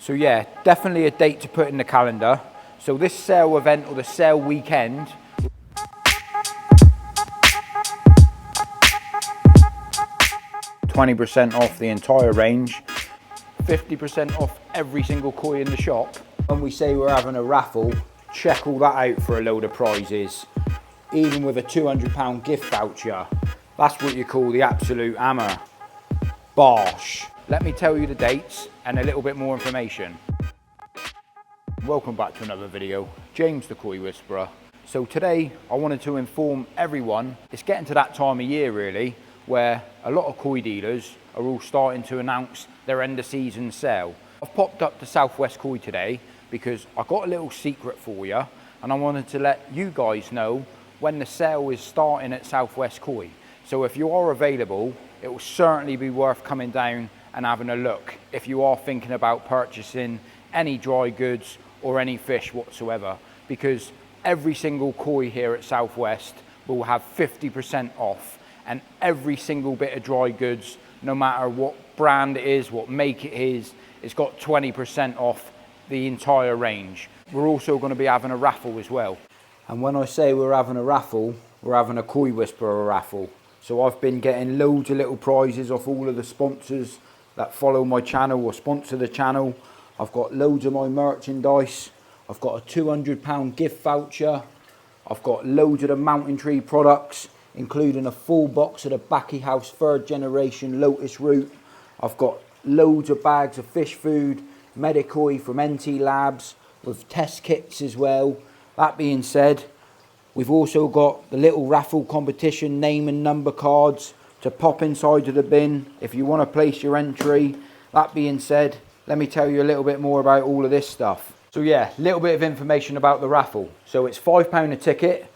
So yeah, definitely a date to put in the calendar. So this sale event or the sale weekend, 20% off the entire range, 50% off every single koi in the shop. When we say we're having a raffle, check all that out for a load of prizes. Even with a £200 gift voucher. That's what you call the absolute hammer. Bosh. Let me tell you the dates and a little bit more information. Welcome back to another video. James the Koi Whisperer. So today I wanted to inform everyone, it's getting to that time of year really, where a lot of koi dealers are all starting to announce their end of season sale. I've popped up to Southwest Koi today because I got a little secret for you and I wanted to let you guys know when the sale is starting at Southwest Koi. So if you are available, it will certainly be worth coming down and having a look if you are thinking about purchasing any dry goods or any fish whatsoever, because every single koi here at Southwest will have 50% off, and every single bit of dry goods, no matter what brand it is, what make it is, it's got 20% off the entire range. We're also going to be having a raffle as well. And when I say we're having a raffle, we're having a Koi Whisperer raffle. So I've been getting loads of little prizes off all of the sponsors that follow my channel or sponsor the channel. I've got loads of my merchandise. I've got a £200 gift voucher. I've got loads of the MountainTree products, including a full box of the Backy House 3rd generation Lotus Root. I've got loads of bags of fish food, Medikoi from NT Labs, with test kits as well. That being said, we've also got the little raffle competition name and number cards to pop inside of the bin if you want to place your entry. That being said, let me tell you a little bit more about all of this stuff. So yeah, a little bit of information about the raffle. So it's £5 a ticket.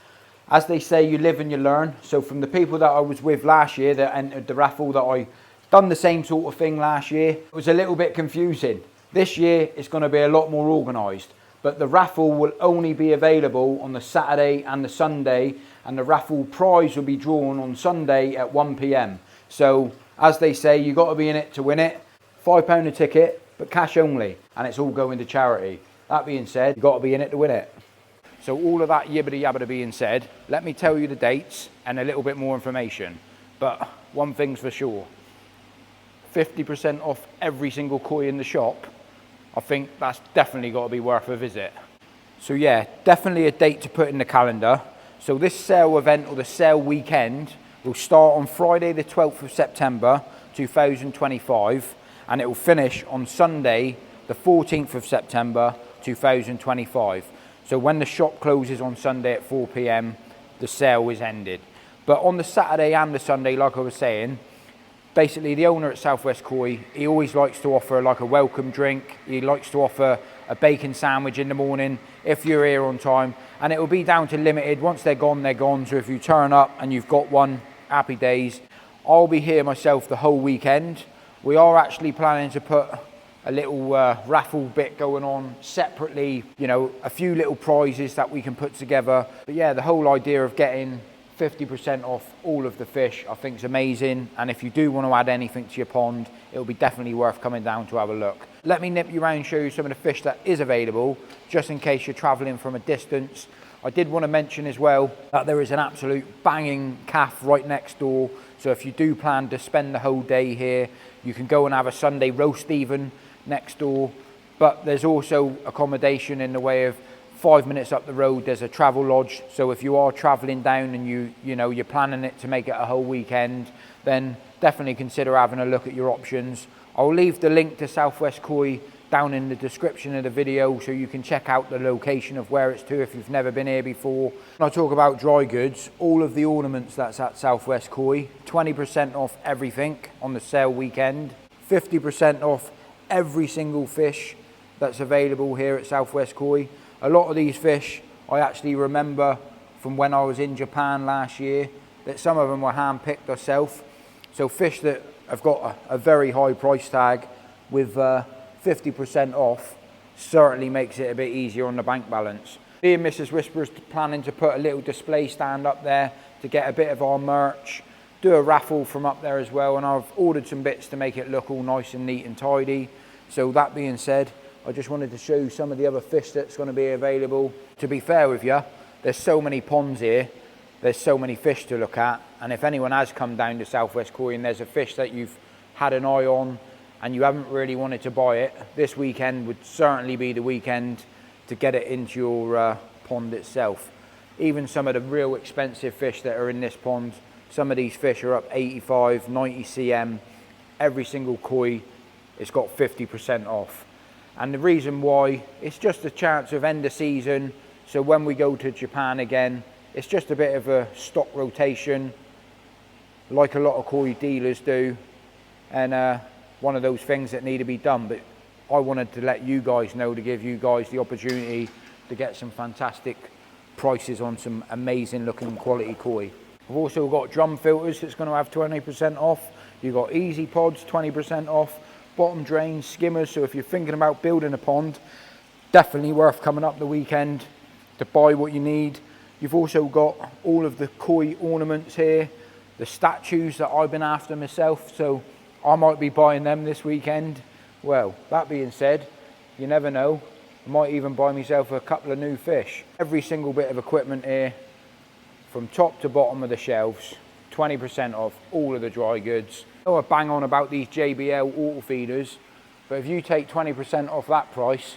As they say, you live and you learn. So from the people that I was with last year that entered the raffle, that I done the same sort of thing last year, it was a little bit confusing. This year it's going to be a lot more organised. But the raffle will only be available on the Saturday and the Sunday, and the raffle prize will be drawn on Sunday at 1 PM. So as they say, you've got to be in it to win it. £5 a ticket, but cash only, and it's all going to charity. That being said, you've got to be in it to win it. So all of that yibbity yabbity being said, let me tell you the dates and a little bit more information. But one thing's for sure, 50% off every single koi in the shop. I think that's definitely got to be worth a visit. So yeah, definitely a date to put in the calendar. So this sale event or the sale weekend will start on Friday the 12th of September 2025, and it will finish on Sunday the 14th of September 2025. So when the shop closes on Sunday at 4 PM, the sale is ended. But on the Saturday and the Sunday, like I was saying, basically the owner at Southwest Koi, he always likes to offer like a welcome drink. He likes to offer a bacon sandwich in the morning if you're here on time, and it will be down to limited. Once they're gone, they're gone. So if you turn up and you've got one, happy days. I'll be here myself the whole weekend. We are actually planning to put a little raffle bit going on separately, you know, a few little prizes that we can put together. But yeah, the whole idea of getting 50% off all of the fish I think is amazing, and if you do want to add anything to your pond, it'll be definitely worth coming down to have a look. Let me nip you around and show you some of the fish that is available, just in case you're traveling from a distance. I did want to mention as well that there is an absolute banging calf right next door, so if you do plan to spend the whole day here, you can go and have a Sunday roast even next door. But there's also accommodation in the way of 5 minutes up the road, there's a travel lodge. So if you are traveling down and you're planning it to make it a whole weekend, then definitely consider having a look at your options. I'll leave the link to Southwest Koi down in the description of the video so you can check out the location of where it's to if you've never been here before. When I talk about dry goods, all of the ornaments that's at Southwest Koi, 20% off everything on the sale weekend, 50% off every single fish that's available here at Southwest Koi. A lot of these fish I actually remember from when I was in Japan last year, that some of them were hand-picked myself. So fish that have got a very high price tag with 50% off certainly makes it a bit easier on the bank balance. Me and Mrs. Whisperer's planning to put a little display stand up there to get a bit of our merch, do a raffle from up there as well, and I've ordered some bits to make it look all nice and neat and tidy. So that being said, I just wanted to show you some of the other fish that's going to be available. To be fair with you, there's so many ponds here, there's so many fish to look at, and if anyone has come down to Southwest Koi and there's a fish that you've had an eye on and you haven't really wanted to buy it, this weekend would certainly be the weekend to get it into your pond itself. Even some of the real expensive fish that are in this pond, some of these fish are up 85, 90 cm. Every single koi, it's got 50% off. And the reason why, it's just a chance of end of season. So when we go to Japan again, it's just a bit of a stock rotation, like a lot of koi dealers do. And one of those things that need to be done. But I wanted to let you guys know, to give you guys the opportunity to get some fantastic prices on some amazing looking quality koi. We've also got drum filters that's going to have 20% off. You've got easy pods, 20% off. Bottom drains, skimmers. So if you're thinking about building a pond, definitely worth coming up the weekend to buy what you need. You've also got all of the koi ornaments here, the statues that I've been after myself. So I might be buying them this weekend. Well, that being said, you never know. I might even buy myself a couple of new fish. Every single bit of equipment here, from top to bottom of the shelves, 20% off all of the dry goods. I know I bang on about these JBL auto feeders, but if you take 20% off that price,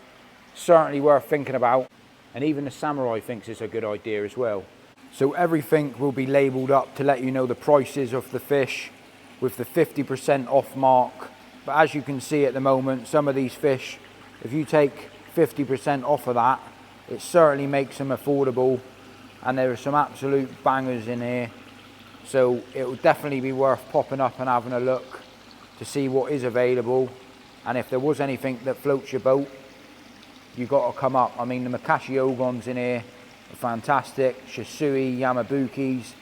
certainly worth thinking about. And even the Samurai thinks it's a good idea as well. So everything will be labelled up to let you know the prices of the fish with the 50% off mark. But as you can see at the moment, some of these fish, if you take 50% off of that, it certainly makes them affordable. And there are some absolute bangers in here. So it will definitely be worth popping up and having a look to see what is available. And if there was anything that floats your boat, you got to come up. I mean, the Makashi Ogons in here are fantastic. Shisui, Yamabukis,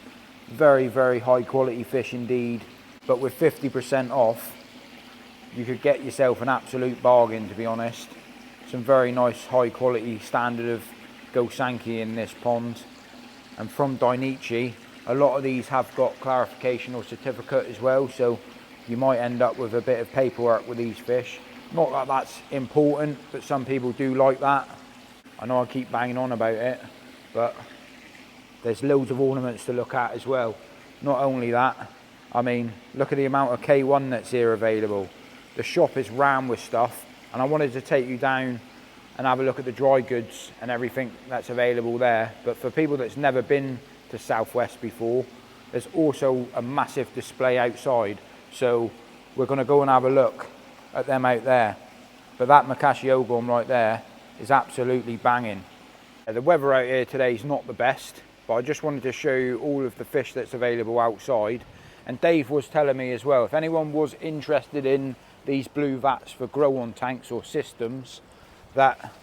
very, very high quality fish indeed. But with 50% off, you could get yourself an absolute bargain, to be honest. Some very nice high quality standard of Gosanki in this pond. And from Dainichi, a lot of these have got clarification or certificate as well, so you might end up with a bit of paperwork with these fish. Not that that's important, but some people do like that. I know I keep banging on about it, but there's loads of ornaments to look at as well. Not only that, I mean, look at the amount of K1 that's here available. The shop is rammed with stuff, and I wanted to take you down and have a look at the dry goods and everything that's available there. But for people that's never been to Southwest before, there's also a massive display outside. So we're going to go and have a look at them out there. But that Makashi Ogon right there is absolutely banging. The weather out here today is not the best, but I just wanted to show you all of the fish that's available outside. And Dave was telling me as well, if anyone was interested in these blue vats for grow-on tanks or systems, that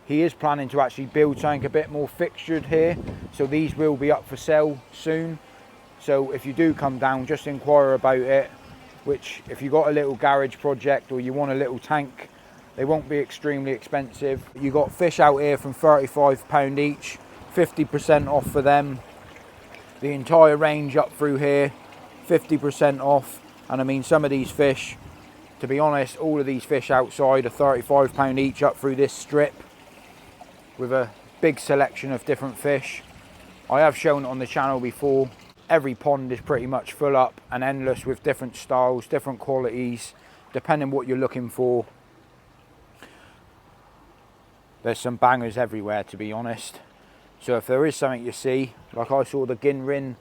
he is planning to actually build something a bit more fixtured here. So these will be up for sale soon. So if you do come down, just inquire about it. Which, if you got a little garage project or you want a little tank, they won't be extremely expensive. You got fish out here from £35 each, 50% off for them. The entire range up through here, 50% off. And I mean, some of these fish, to be honest, all of these fish outside are £35 each up through this strip, with a big selection of different fish. I have shown it on the channel before. Every pond is pretty much full up and endless with different styles, different qualities, depending what you're looking for. There's some bangers everywhere, to be honest. So if there is something you see, like I saw the Ginrin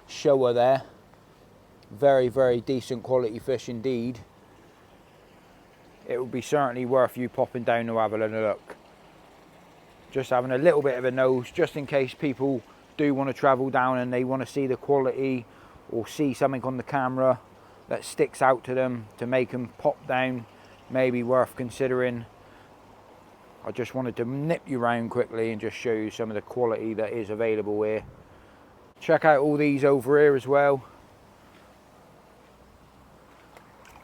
Showa there, very, very decent quality fish indeed. It would be certainly worth you popping down to have a look. Just having a little bit of a nose, just in case people do want to travel down and they want to see the quality or see something on the camera that sticks out to them to make them pop down, maybe worth considering. I just wanted to nip you around quickly and just show you some of the quality that is available here. Check out all these over here as well.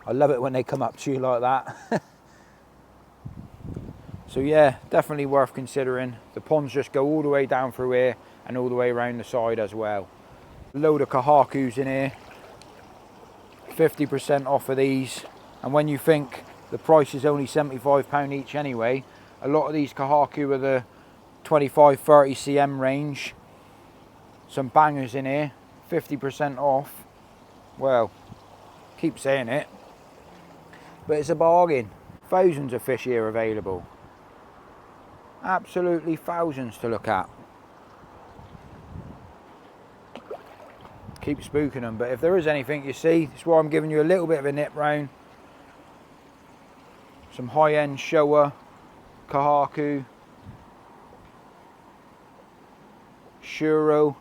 I love it when they come up to you like that. So yeah, definitely worth considering. The ponds just go all the way down through here and all the way around the side as well. A load of Kahakus in here, 50% off of these. And when you think the price is only £75 each anyway. A lot of these Kahaku are the 25-30 cm range. Some bangers in here, 50% off. Well, keep saying it, but it's a bargain. Thousands of fish here available. Absolutely thousands to look at. Keep spooking them, but if there is anything you see, that's why I'm giving you a little bit of a nip round. Some high-end Showa, Kahaku, Shuro.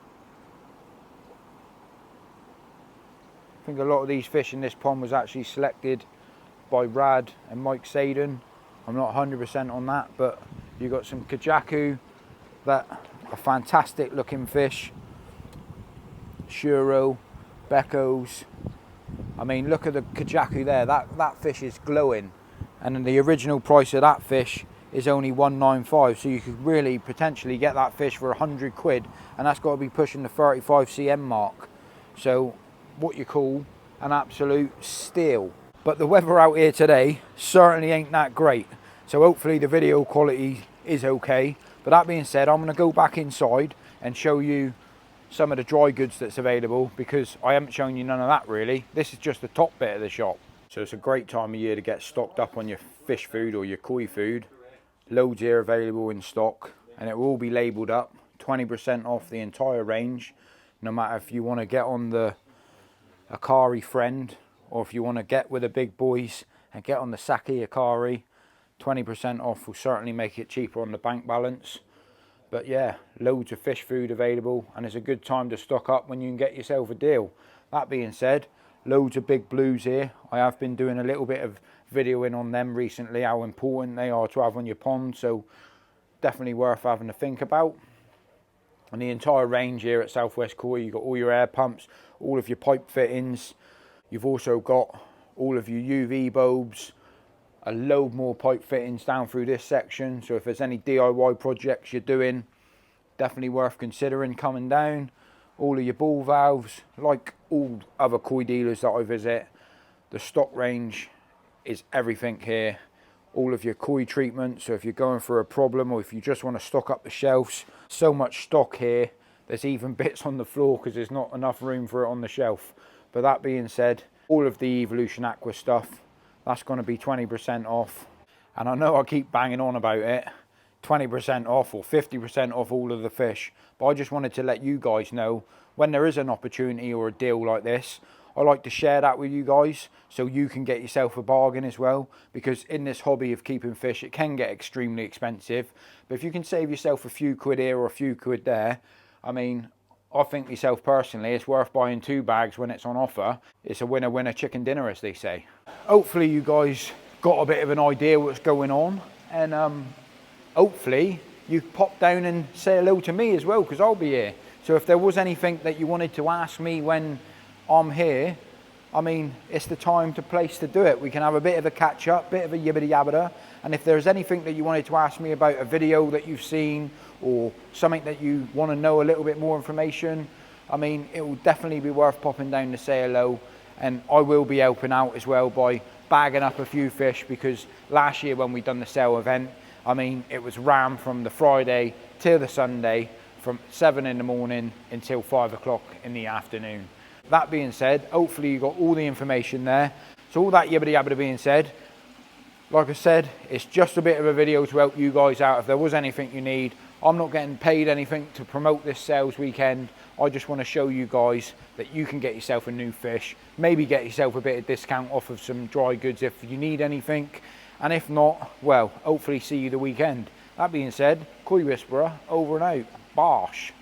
I think a lot of these fish in this pond was actually selected by Rad and Mike Saden. I'm not 100% on that, but you got some Kajaku that are fantastic looking fish. Shuro, Beckos. I mean, look at the Kajaku there. That fish is glowing, and then the original price of that fish is only £195. So you could really potentially get that fish for 100 quid, and that's got to be pushing the 35 cm mark. So what you call an absolute steal. But the weather out here today certainly ain't that great. So hopefully the video quality is okay. But that being said, I'm going to go back inside and show you some of the dry goods that's available, because I haven't shown you none of that really. This is just the top bit of the shop. So it's a great time of year to get stocked up on your fish food or your koi food. Loads here available in stock, and it will all be labelled up. 20% off the entire range, no matter if you want to get on the Akari friend, or if you want to get with the big boys and get on the Saki Akari. 20% off will certainly make it cheaper on the bank balance. But yeah, loads of fish food available, and it's a good time to stock up when you can get yourself a deal. That being said, loads of big blues here. I have been doing a little bit of videoing on them recently, how important they are to have on your pond, so definitely worth having to think about. And the entire range here at Southwest Koi, you've got all your air pumps, all of your pipe fittings. You've also got all of your UV bulbs, a load more pipe fittings down through this section. So if there's any DIY projects you're doing, definitely worth considering coming down. All of your ball valves, like all other koi dealers that I visit, the stock range is everything here. All of your koi treatments, so if you're going for a problem or if you just want to stock up the shelves, so much stock here. There's even bits on the floor because there's not enough room for it on the shelf. But that being said, all of the Evolution Aqua stuff, that's going to be 20% off. And I know I keep banging on about it, 20% off or 50% off all of the fish. But I just wanted to let you guys know, when there is an opportunity or a deal like this, I like to share that with you guys so you can get yourself a bargain as well. Because in this hobby of keeping fish, it can get extremely expensive. But if you can save yourself a few quid here or a few quid there, I mean, I think myself personally, it's worth buying 2 bags when it's on offer. It's a winner-winner chicken dinner, as they say. Hopefully you guys got a bit of an idea what's going on, and hopefully you pop down and say hello to me as well, because I'll be here. So if there was anything that you wanted to ask me when I'm here, I mean, it's the time to place to do it. We can have a bit of a catch up, bit of a yibbity yabbada. And if there's anything that you wanted to ask me about a video that you've seen, or something that you want to know a little bit more information, I mean, it will definitely be worth popping down to say hello. And I will be helping out as well by bagging up a few fish, because last year when we done the sale event, I mean, it was ram from the Friday till the Sunday, from 7 in the morning until 5 o'clock in the afternoon. That being said, hopefully you got all the information there. So all that yibbity yabbity being said, like I said, it's just a bit of a video to help you guys out. If there was anything you need, I'm not getting paid anything to promote this sales weekend. I just want to show you guys that you can get yourself a new fish, maybe get yourself a bit of discount off of some dry goods if you need anything. And if not, well, hopefully see you the weekend. That being said, Koi Whisperer, over and out. Bosh.